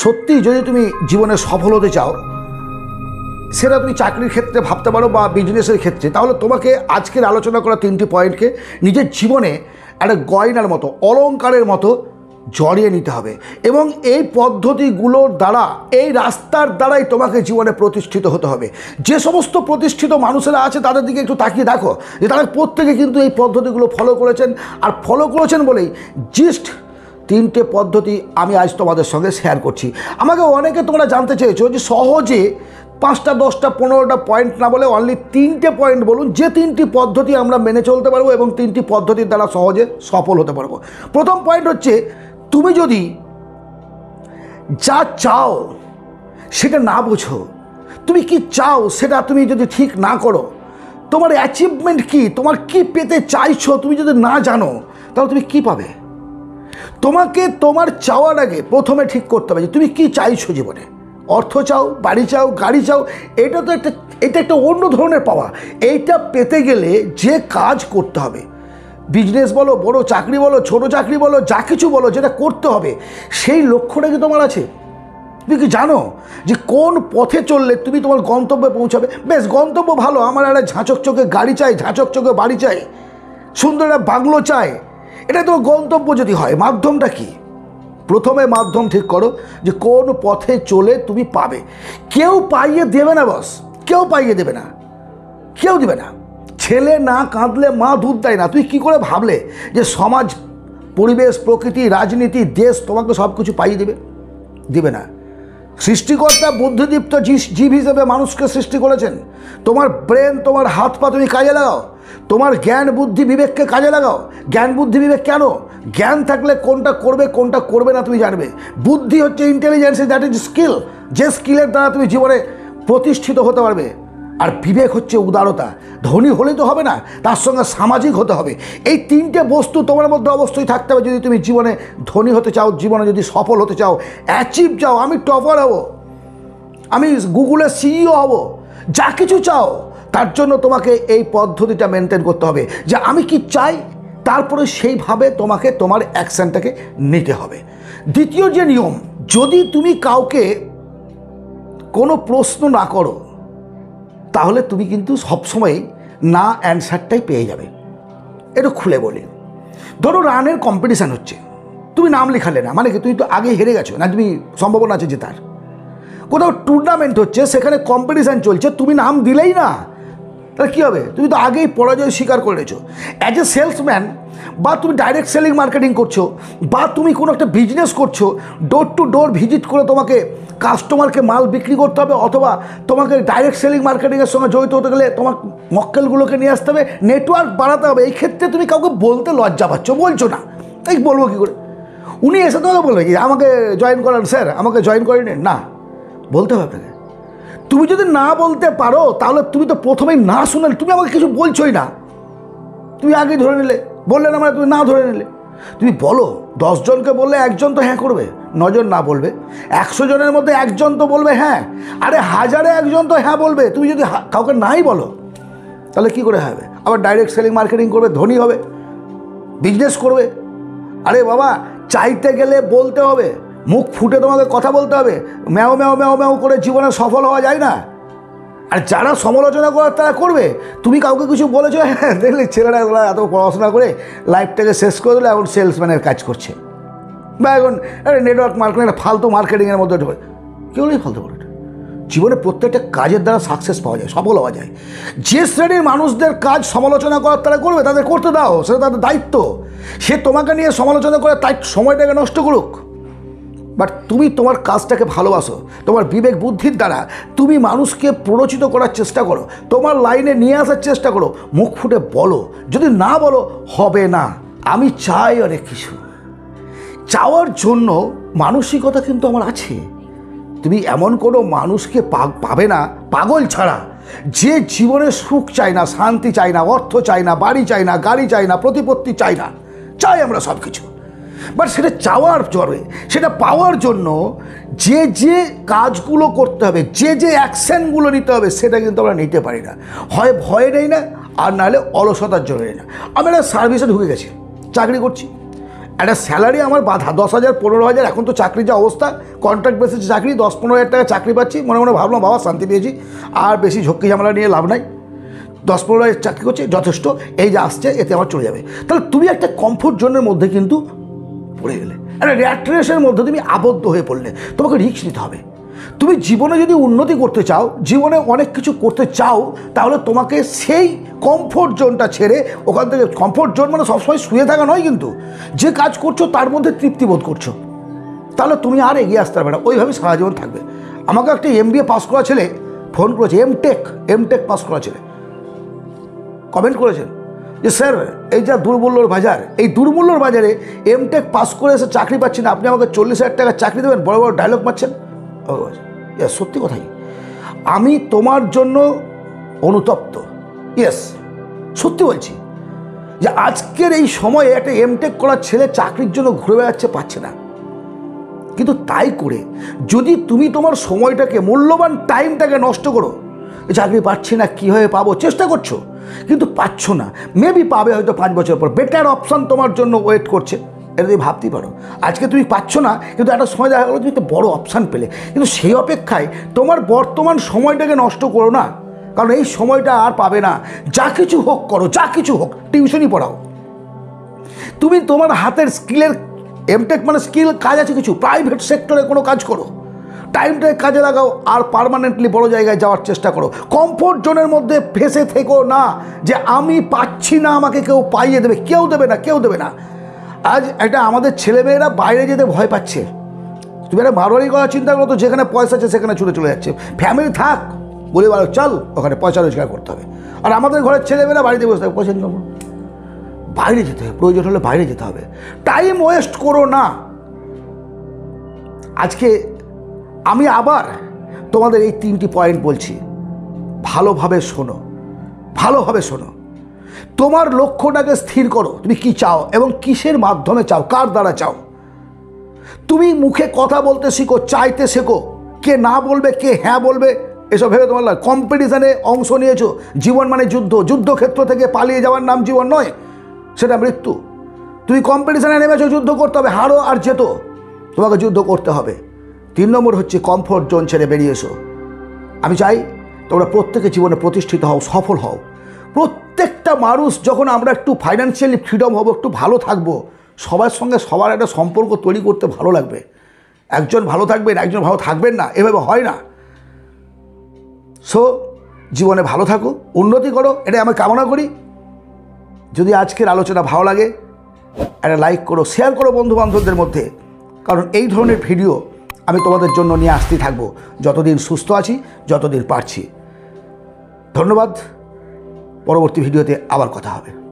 সত্যি যদি তুমি জীবনে সফল হতে চাও, সেটা তুমি চাকরির ক্ষেত্রে ভাবতে পারো বা বিজনেসের ক্ষেত্রে, তাহলে তোমাকে আজকের আলোচনা করা 3টি পয়েন্টকে নিজের জীবনে একটা গয়নার মতো, অলংকারের মতো জড়িয়ে নিতে হবে। এবং এই পদ্ধতিগুলোর দ্বারা, এই রাস্তার দ্বারাই তোমাকে জীবনে প্রতিষ্ঠিত হতে হবে। যে সমস্ত প্রতিষ্ঠিত মানুষেরা আছে তাদের দিকে একটু তাকিয়ে দেখো যে তারা প্রত্যেকে কিন্তু এই পদ্ধতিগুলো ফলো করেছেন। আর ফলো করেছেন বলেই জাস্ট 3টে পদ্ধতি আমি আজ তোমাদের সঙ্গে শেয়ার করছি। আমাকে অনেকে তোমরা জানতে চেয়েছো যে সহজে 5টা 10টা 15টা পয়েন্ট না বলে অনলি 3টে পয়েন্ট বলুন, যে 3টি পদ্ধতি আমরা মেনে চলতে পারবো এবং 3টি পদ্ধতির দ্বারা সহজে সফল হতে পারবো। প্রথম পয়েন্ট হচ্ছে, তুমি যদি যা চাও সেটা না বোঝো, তুমি কি চাও সেটা তুমি যদি ঠিক না করো, তোমার অ্যাচিভমেন্ট কি, তোমার কি পেতে চাইছো তুমি যদি না জানো, তাহলে তুমি কি পাবে? তোমাকে তোমার চাওয়ার আগে প্রথমে ঠিক করতে হবে যে তুমি কি চাইছো জীবনে। অর্থ চাও, বাড়ি চাও, গাড়ি চাও, এটা একটা অন্য ধরনের পাওয়া। এইটা পেতে গেলে যে কাজ করতে হবে, বিজনেস বলো, বড় চাকরি বলো, ছোট চাকরি বলো, যা কিছু বলো, যেটা করতে হবে, সেই লক্ষ্যটা কি তোমার আছে? তুমি কি জানো যে কোন পথে চললে তুমি তোমার গন্তব্যে পৌঁছাবে? বেশ, গন্তব্য ভালো, আমার একটা ঝাঁচক চোখে গাড়ি চাই, ঝাঁচক চোখে বাড়ি চাই, সুন্দর একটা বাংলো চাই, এটা তোমার গন্তব্য যদি হয়, মাধ্যমটা কি? প্রথমে মাধ্যম ঠিক করো যে কোন পথে চলে তুমি পাবে। কেউ পাইয়ে দেবে না বস, কেউ পাইয়ে দেবে না, কেউ দেবে না। ছেলে না কাঁদলে মা দুধ দেয় না। তুই কি করে ভাবলে যে সমাজ, পরিবেশ, প্রকৃতি, রাজনীতি, দেশ তোমাকে সব কিছু পাইয়ে দেবে? দিবে না। সৃষ্টিকর্তা বুদ্ধিদীপ্ত জীব হিসেবে মানুষকে সৃষ্টি করেছেন। তোমার ব্রেন, তোমার হাত পা তুমি কাজে লাগাও, তোমার জ্ঞান বুদ্ধি বিবেককে কাজে লাগাও। জ্ঞান বুদ্ধি বিবেক কেন? জ্ঞান থাকলে কোনটা করবে কোনটা করবে না তুমি জানবে। বুদ্ধি হচ্ছে ইন্টেলিজেন্স, দ্যাট ইজ স্কিল, যে স্কিলের দ্বারা তুমি জীবনে প্রতিষ্ঠিত হতে পারবে। আর বিবেক হচ্ছে উদারতা। ধনী হলে তো হবে না, তার সঙ্গে সামাজিক হতে হবে। এই 3টে বস্তু তোমার মধ্যে অবশ্যই থাকতে হবে যদি তুমি জীবনে ধনী হতে চাও, জীবনে যদি সফল হতে চাও, অ্যাচিভ চাও, আমি টপার হব, আমি গুগলের সিইও হব, যা কিছু চাও, তার জন্য তোমাকে এই পদ্ধতিটা মেনটেন করতে হবে যে আমি কি চাই, তারপরে সেইভাবে তোমাকে তোমার অ্যাকশনটাকে নিতে হবে। দ্বিতীয় যে নিয়ম, যদি তুমি কাউকে কোনো প্রশ্ন না করো, তাহলে তুমি কিন্তু সবসময় না অ্যান্সারটাই পেয়ে যাবে। একটু খুলে বলি, ধরো রানের কম্পিটিশান হচ্ছে, তুমি নাম লেখালে না, মানে কি তুমি তো আগে হেরে গেছো না, তুমি সম্ভাবনা আছে জেতার। কোথাও টুর্নামেন্ট হচ্ছে, সেখানে কম্পিটিশান চলছে, তুমি নাম দিলেই না, তাহলে কী হবে? তুমি তো আগেই পরাজয় স্বীকার করে নিয়েছো। অ্যাজ এ সেলসম্যান, বা তুমি ডাইরেক্ট সেলিং মার্কেটিং করছো, বা তুমি কোনো একটা বিজনেস করছো, ডোর টু ডোর ভিজিট করে তোমাকে কাস্টমারকে মাল বিক্রি করতে হবে, অথবা তোমাকে ডাইরেক্ট সেলিং মার্কেটিংয়ের সঙ্গে জড়িত হতে গেলে তোমার মক্কেলগুলোকে নিয়ে আসতে হবে, নেটওয়ার্ক বাড়াতে হবে। এই ক্ষেত্রে তুমি কাউকে বলতে লজ্জা পাচ্ছ, বলছো না, এই বলবো কী করে? উনি এসে তোমাকে বলবে কি আমাকে জয়েন করান স্যার, আমাকে জয়েন করে নিন, না, বলতে হবে আপনাকে। তুমি যদি না বলতে পারো, তাহলে তুমি তো প্রথমেই না শুনলে, তুমি আমাকে কিছু বলছোই না, তুমি আগেই ধরে নিলে, বললে না মানে তুমি না ধরে নিলে। তুমি বলো, 10 জনকে বললে 1 জন তো হ্যাঁ করবে, 9 জন না বলবে। 100 জনের মধ্যে 1 জন তো বলবে হ্যাঁ, আরে 1000-এ 1 জন তো হ্যাঁ বলবে। তুমি যদি কাউকে নাই বলো, তাহলে কি করে হবে? আবার ডাইরেক্ট সেলিং মার্কেটিং করবে, ধনী হবে, বিজনেস করবে। আরে বাবা, চাইতে গেলে বলতে হবে, মুখ ফুটে তোমাকে কথা বলতে হবে। ম্যাও ম্যাও ম্যাও ম্যাও করে জীবনে সফল হওয়া যায় না। আর যারা সমালোচনা করার তারা করবে। তুমি কাউকে কিছু বলেছো, হ্যাঁ দেখলে ছেলেরা এত পড়াশোনা করে লাইফটাকে শেষ করে দিলে, এখন সেলসম্যানের কাজ করছে, বা এখন নেটওয়ার্ক মার্কেটিং, ফালতু মার্কেটিংয়ের মধ্যে কেউ নেই ফালতু করে। জীবনে প্রত্যেকটা কাজের দ্বারা সাকসেস পাওয়া যায়, সফল হওয়া যায়। যে শ্রেণীর মানুষদের কাজ সমালোচনা করার তারা করবে, তাদের করতে দাও, সেটা তাদের দায়িত্ব। সে তোমাকে নিয়ে সমালোচনা করে তাই সময়টাকে নষ্ট করুক, বাট তুমি তোমার কাজটাকে ভালোবাসো, তোমার বিবেক বুদ্ধির দ্বারা তুমি মানুষকে প্ররোচিত করার চেষ্টা করো, তোমার লাইনে নিয়ে আসার চেষ্টা করো, মুখ ফুটে বলো। যদি না বলো, হবে না। আমি চাই অনেক কিছু, চাওয়ার জন্য মানসিকতা কিন্তু আমার আছে। তুমি এমন কোনো মানুষকে পাবে না পাগল ছাড়া, যে জীবনে সুখ চায় না, শান্তি চায় না, অর্থ চায় না, বাড়ি চায় না, গাড়ি চায় না, প্রতিপত্তি চায় না। চাই আমরা সব কিছু, বাট সেটা চাওয়ার জন্য, সেটা পাওয়ার জন্য যে যে কাজগুলো করতে হবে, যে যে অ্যাকশানগুলো নিতে হবে, সেটা কিন্তু আমরা নিতে পারি না। হয় ভয় নেই না, আর নাহলে অলসতার জন্য নেই না। আমি একটা সার্ভিসে ঢুকে গেছি, চাকরি করছি, একটা স্যালারি আমার বাধা 10,000 15,000, এখন তো চাকরির যা অবস্থা, কন্ট্রাক্ট বেসিসে চাকরি, 10-15,000 টাকা চাকরি পাচ্ছি, মনে মনে ভাবলাম বাবা শান্তি পেয়েছি, আর বেশি ঝক্কি ঝামেলা নিয়ে লাভ নাই, 10-15,000 চাকরি করছে যথেষ্ট, এই যে আসছে এতে আমার চলে যাবে। তাহলে তুমি একটা কমফোর্ট জোনের মধ্যে কিন্তু পড়ে গেলে, একটা র্যাট রেসের মধ্যে তুমি আবদ্ধ হয়ে পড়লে। তোমাকে রিস্ক নিতে হবে। তুমি জীবনে যদি উন্নতি করতে চাও, জীবনে অনেক কিছু করতে চাও, তাহলে তোমাকে সেই কমফোর্ট জোনটা ছেড়ে, ওখান থেকে, কমফোর্ট জোন মানে সবসময় শুয়ে থাকা নয়, কিন্তু যে কাজ করছো তার মধ্যে তৃপ্তি বোধ করছো, তাহলে তুমি আর এগিয়ে আসতে পারবে না, ওইভাবে সারা জীবন থাকবে। আমাকে একটা MBA পাস করা ছেলে ফোন করেছে, এমটেক পাস করা ছেলে কমেন্ট করেছেন যে স্যার এই যা দুর্মূল্যর বাজার, এই দুর্মূল্যর বাজারে এমটেক পাস করে এসে চাকরি পাচ্ছি না, আপনি আমাকে 40,000 টাকা চাকরি দেবেন, বড় বড় ডায়লগ মারছেন। সত্যি কথাই, আমি তোমার জন্য অনুতপ্ত। ইয়েস, সত্যি বলছি যে আজকের এই সময়ে একটা এমটেক করার ছেলে চাকরির জন্য ঘুরে বেড়াচ্ছে, পাচ্ছে না। কিন্তু তাই করে যদি তুমি তোমার সময়টাকে, মূল্যবান টাইমটাকে নষ্ট করো, চাকরি পাচ্ছি না, কীভাবে পাবো, চেষ্টা করছো কিন্তু পাচ্ছ না, মেবি পাবে হয়তো 5 বছর পর, বেটার অপশান তোমার জন্য ওয়েট করছে, এটা তুমি ভাবতেই পারো। আজকে তুমি পাচ্ছ না, কিন্তু একটা সময় দেখা গেলো তুমি একটা বড় অপশান পেলে, কিন্তু সেই অপেক্ষায় তোমার বর্তমান সময়টাকে নষ্ট করো না, কারণ এই সময়টা আর পাবে না। যা কিছু হোক করো, যা কিছু হোক, টিউশনই পড়াও, তুমি তোমার হাতের স্কিলের, এমটেক মানে স্কিল, কাজ আছে কিছু, প্রাইভেট সেক্টরে কোনো কাজ করো, টাইমটাকে কাজে লাগাও, আর পার্মানেন্টলি বড় জায়গায় যাওয়ার চেষ্টা করো। কমফোর্ট জোনের মধ্যে ফেসে থেকো না যে আমি পাচ্ছি না, আমাকে কেউ পাইয়ে দেবে, কেউ দেবে না, কেউ দেবে না। আজ একটা আমাদের ছেলেমেয়েরা বাইরে যেতে ভয় পাচ্ছে। তুমি একটা মারোয়ারি করার চিন্তা করো তো, যেখানে পয়সা আছে সেখানে ছুটে চলে যাচ্ছে। ফ্যামিলি থাক বলে বলো চল ওখানে পয়সা রোজগার করতে হবে, আর আমাদের ঘরের ছেলেমেয়েরা বাড়িতে বসে থাকে, পয়সা ইনকাম করো। বাইরে যেতে হবে, প্রয়োজন হলে বাইরে যেতে হবে, টাইম ওয়েস্ট করো না। আজকে আমি আবার তোমাদের এই 3টি পয়েন্ট বলছি, ভালোভাবে শোনো, ভালোভাবে শোনো। তোমার লক্ষ্যটাকে স্থির করো, তুমি কি চাও এবং কিসের মাধ্যমে চাও, কার দ্বারা চাও। তুমি মুখে কথা বলতে শিখো, চাইতে শেখো, কে না বলবে, কে হ্যাঁ বলবে, এসব ভেবে তোমার কম্পিটিশানে অংশ নিয়েছো। জীবন মানে যুদ্ধ, যুদ্ধক্ষেত্র থেকে পালিয়ে যাওয়ার নাম জীবন নয়, সেটা মৃত্যু। তুমি কম্পিটিশানে নেমেছো, যুদ্ধ করতে হবে, হারো আর জেতো, তোমাকে যুদ্ধ করতে হবে। 3 নম্বর হচ্ছে কমফোর্ট জোন ছেড়ে বেরিয়ে এসো। আমি চাই তোমরা প্রত্যেকে জীবনে প্রতিষ্ঠিত হও, সফল হও। প্রত্যেকটা মানুষ, যখন আমরা একটু ফাইন্যান্সিয়ালি ফ্রিডম হব, একটু ভালো থাকবো, সবার সঙ্গে সবার একটা সম্পর্ক তৈরি করতে ভালো লাগবে। একজন ভালো থাকবেন, একজন ভালো থাকবেন না, এভাবে হয় না। সো জীবনে ভালো থাকো, উন্নতি করো, এটাই আমি কামনা করি। যদি আজকের আলোচনা ভালো লাগে, একটা লাইক করো, শেয়ার করো বন্ধুবান্ধবদের মধ্যে, কারণ এই ধরনের ভিডিও আমি তোমাদের জন্য নিয়ে আসতেই থাকবো যতদিন সুস্থ আছি, যতদিন পারছি। ধন্যবাদ। পরবর্তী ভিডিওতে আবার কথা হবে।